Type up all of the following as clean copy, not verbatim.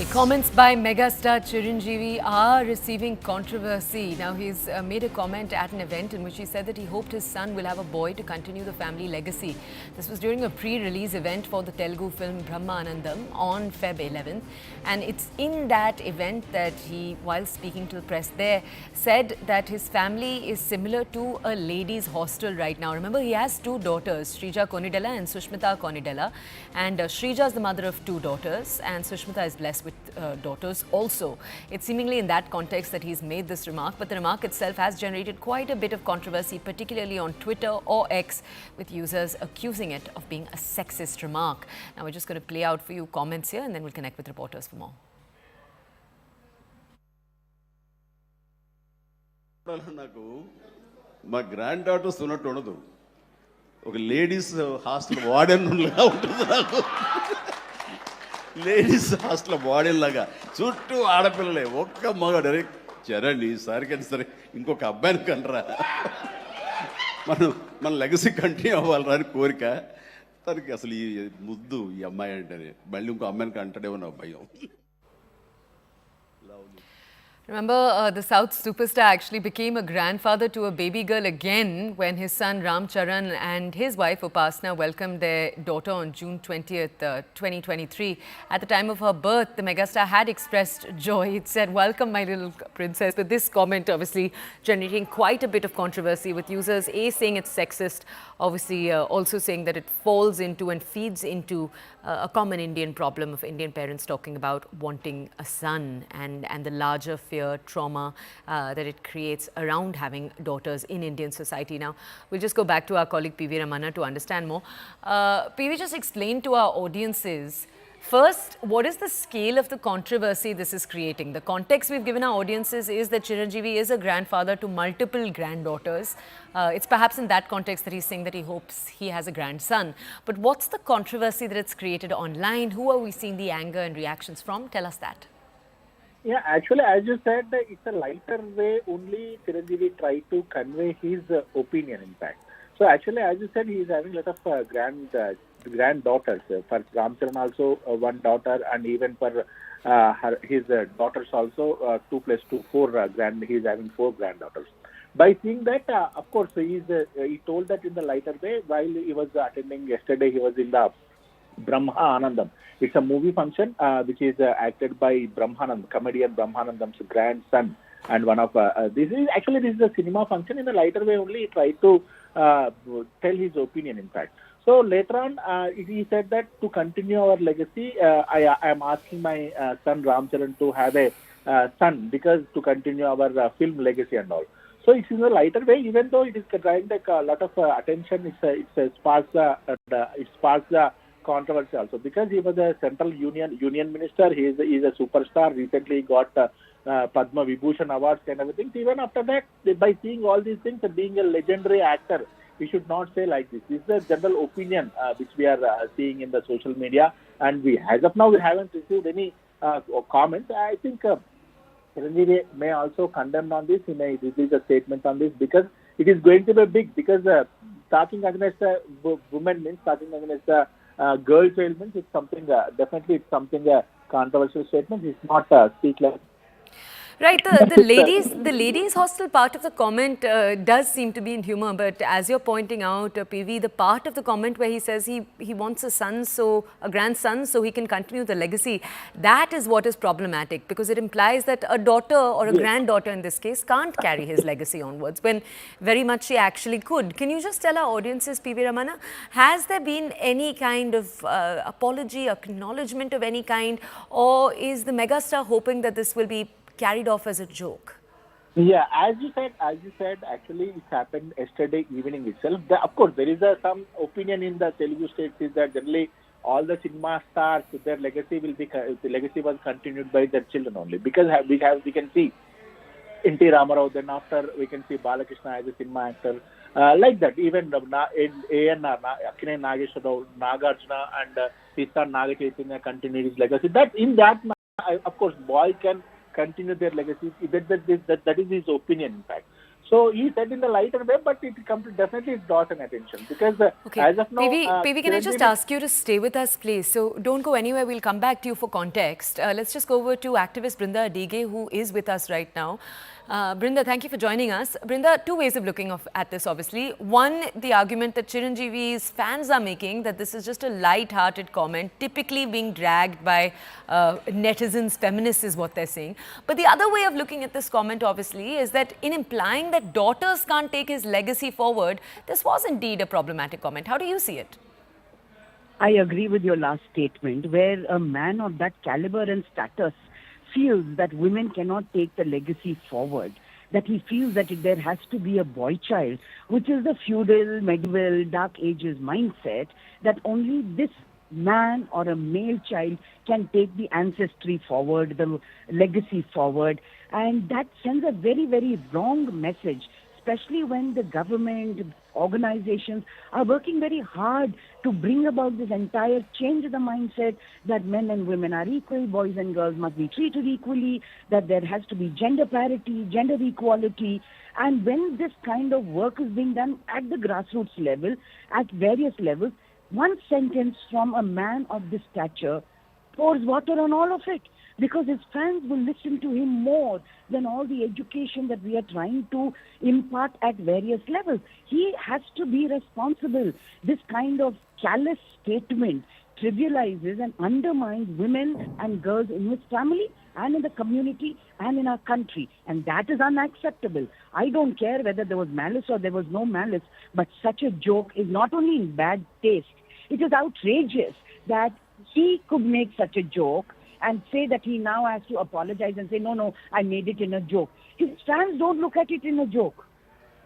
Comments by megastar Chiranjeevi are receiving controversy. Now, he's made a comment at an event in which he said that he hoped his son will have a boy to continue the family legacy. This was during a pre-release event for the Telugu film Brahmanandam on Feb 11th. And it's in that event that he, while speaking to the press there, said that his family is similar to a ladies' hostel right now. Remember, he has two daughters, Shrija Konidela and Sushmita Konidela. And Shrija is the mother of two daughters, and Sushmita is blessed with daughters also. It's seemingly in that context that he's made this remark, but the remark itself has generated quite a bit of controversy, particularly on Twitter or X, with users accusing it of being a sexist remark. Now we're just going to play out for you comments here and then we'll connect with reporters for more. My granddaughter ఉన్నట్టు ఉండదు. ఒక ladies hostel warden లాగా ఉంటుంది నాకు. Ladies hostel warden లాగా చుట్టూ ఆడపిల్లలే, ఒక్క మగాడు. చరణ్ ఈసారికి సరే ఇంకొక అబ్బాయిని కంటరా, మన లెగసీ కంటిన్యూ అవ్వాలరా అని కోరిక తనకి. అసలు ఈ ముద్దు ఈ అమ్మాయి అంటేనే మళ్ళీ ఇంకో అమ్మాయిని కంటాడేమో నా భయం. Remember, the South superstar actually became a grandfather to a baby girl again when his son Ram Charan and his wife Upasna welcomed their daughter on June 20th, 2023. At the time of her birth, the megastar had expressed joy. It said, "Welcome, my little princess." But this comment obviously generating quite a bit of controversy, with users saying it's sexist, obviously also saying that it falls into and feeds into a common Indian problem of Indian parents talking about wanting a son and the larger fear, trauma that it creates around having daughters in Indian society. Now, we'll just go back to our colleague PV Ramana to understand more. PV, just explain to our audiences, first, what is the scale of the controversy this is creating? The context we've given our audiences is that Chiranjeevi is a grandfather to multiple granddaughters. It's perhaps in that context that he's saying that he hopes he has a grandson. But what's the controversy that it's created online? Who are we seeing the anger and reactions from? Tell us that. Yeah, actually, as you said, it's a lighter way. Only Chiranjeevi tried to convey his opinion, in fact. So actually, as you said, he is having a lot of granddaughters. For Ram Charan also, one daughter, and even for his daughters also, 2 plus 2, 4 he is having 4 granddaughters. By seeing that, of course, he told that in the lighter way. While he was attending yesterday, he was in the Brahmanandam. It's a movie function which is acted by comedian Brahmanandam's grandson, and one of this is a cinema function. In the lighter way only, he tried to tell his opinion, in fact. So later on, he said that to continue our legacy, I am asking my son Ram Charan to have a son, because to continue our film legacy and all. So it's in a lighter way, even though it is drawing a lot of attention. It sparks the controversy also, because he was a central union minister. He is a superstar. Recently he got Padma Vibhushan awards and everything. So even after that, by seeing all these things, being a legendary actor, we should not say like this. This is the general opinion which we are seeing in the social media, and as of now we haven't received any comments. I think Chiranjeevi may also condemn on this. He may release a statement on this, because it is going to be big. Because talking against a woman means talking against a girl child means it's something definitely it's something controversial statement. It's not speak like. Right, the ladies hostel part of the comment does seem to be in humor, but as you're pointing out, PV, the part of the comment where he says he wants a grandson so he can continue the legacy, that is what is problematic, because it implies that a daughter or a granddaughter in this case can't carry his legacy onwards, when very much she actually could. Can you just tell our audiences, PV Ramana, has there been any kind of apology, acknowledgement of any kind, or is the megastar hoping that this will be carried off as a joke? Yeah, as you said, actually it happened yesterday evening itself. Of course, there is some opinion in the Telugu states is that generally all the cinema stars, their legacy was continued by their children only, because we can see N.T. Ramarao, then after we can see Balakrishna as a cinema actor, like that. Even A.N.R. Akkine Nageswara, Nagarjuna, and his son Naga Chaitanya continued his legacy. That in that, of course, boy can continue their legacy. That is his opinion, in fact. So he said in the lighter way, but it definitely it got an attention because Okay. as of now, PV, can I just Chiranjeevi- ask you to stay with us, please? So don't go anywhere. We'll come back to you for context. Let's just go over to activist Brinda Adige, who is with us right now. Brinda, thank you for joining us. Brinda, two ways of looking at this, obviously. One, the argument that Chiranjeevi's fans are making that this is just a light-hearted comment, typically being dragged by netizens, feminists is what they're saying. But the other way of looking at this comment, obviously, is that in implying that daughters can't take his legacy forward, this was indeed a problematic comment. How do you see it? I agree with your last statement, where a man of that caliber and status feels that women cannot take the legacy forward, that he feels that there has to be a boy child, which is the feudal, medieval, dark ages mindset, that only this man or a male child can take the ancestry forward, the legacy forward. And that sends a very, very wrong message, especially when the government, organizations are working very hard to bring about this entire change of the mindset that men and women are equal, boys and girls must be treated equally, that there has to be gender parity, gender equality. And when this kind of work is being done at the grassroots level, at various levels, one sentence from a man of this stature pours water on all of it, because his fans will listen to him more than all the education that we are trying to impart at various levels. He has to be responsible. This kind of callous statement trivializes and undermines women and girls in his family and in the community and in our country. And that is unacceptable. I don't care whether there was malice or there was no malice, but such a joke is not only in bad taste, it is outrageous that he could make such a joke and say that he now has to apologize and say, no, I made it in a joke. His fans don't look at it in a joke.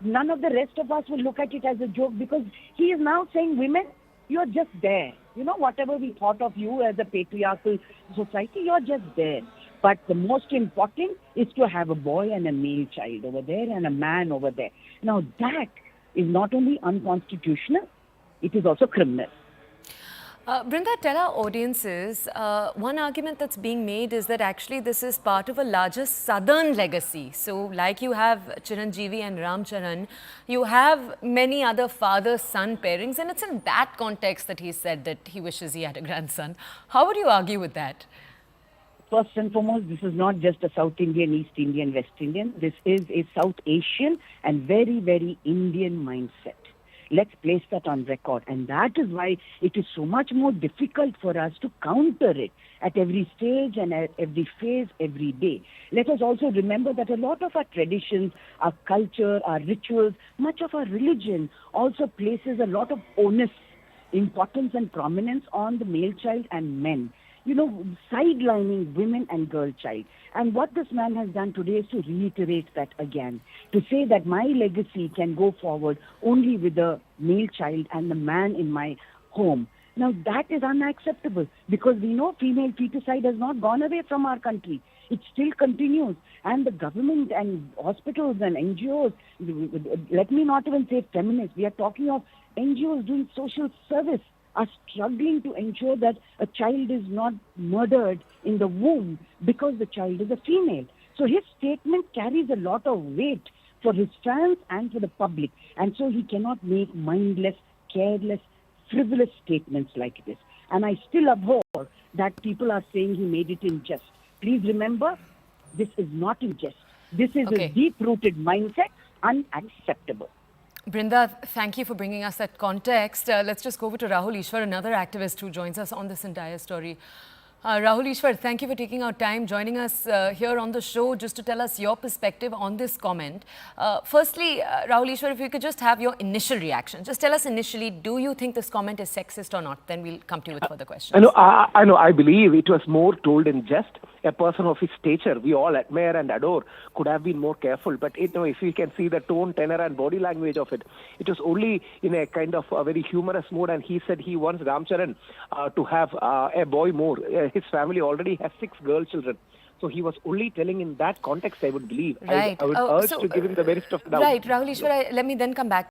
None of the rest of us will look at it as a joke, because he is now saying, women, you're just there. You know, whatever we thought of you as a patriarchal society, you're just there. But the most important is to have a boy and a male child over there and a man over there. Now that is not only unconstitutional, it is also criminal. Brinda, tell our audiences, one argument that's being made is that actually this is part of a larger southern legacy. So like you have Chiranjeevi and Ram Charan, you have many other father-son pairings, and it's in that context that he said that he wishes he had a grandson. How would you argue with that? First and foremost, this is not just a South Indian, East Indian, West Indian. This is a South Asian and very, very Indian mindset. Let's place that on record. And that is why it is so much more difficult for us to counter it at every stage and at every phase, every day. Let us also remember that a lot of our traditions, our culture, our rituals, much of our religion also places a lot of onus, importance and prominence on the male child and men. You know, sidelining women and girl child. And what this man has done today is to reiterate that again, to say that my legacy can go forward only with the male child and the man in my home. Now that is unacceptable, because we know female feticide has not gone away from our country. It still continues. And the government and hospitals and NGOs, let me not even say feminists, we are talking of NGOs doing social service, are struggling to ensure that a child is not murdered in the womb because the child is a female. So his statement carries a lot of weight for his fans and for the public. And so he cannot make mindless, careless, frivolous statements like this. And I still abhor that people are saying he made it in jest. Please remember, this is not in jest. This is a deep-rooted mindset, unacceptable. Brinda, thank you for bringing us that context. Let's just go over to Rahul Ishwar, another activist who joins us on this entire story. Rahul Ishwar, thank you for taking our time, joining us here on the show just to tell us your perspective on this comment. Firstly, Rahul Ishwar, if you could just have your initial reaction. Just tell us initially, do you think this comment is sexist or not? Then we'll come to you with further questions. I know. I believe it was more told in jest. A person of his stature, we all admire and adore, could have been more careful. But if you can see the tone, tenor, and body language of it, it was only in a kind of a very humorous mood. And he said he wants Ram Charan to have a boy more. His family already has 6 girl children. So he was only telling in that context, I would believe. Right. I would urge to give him the benefit of the doubt. Right, Rahul Ishwar, let me then come back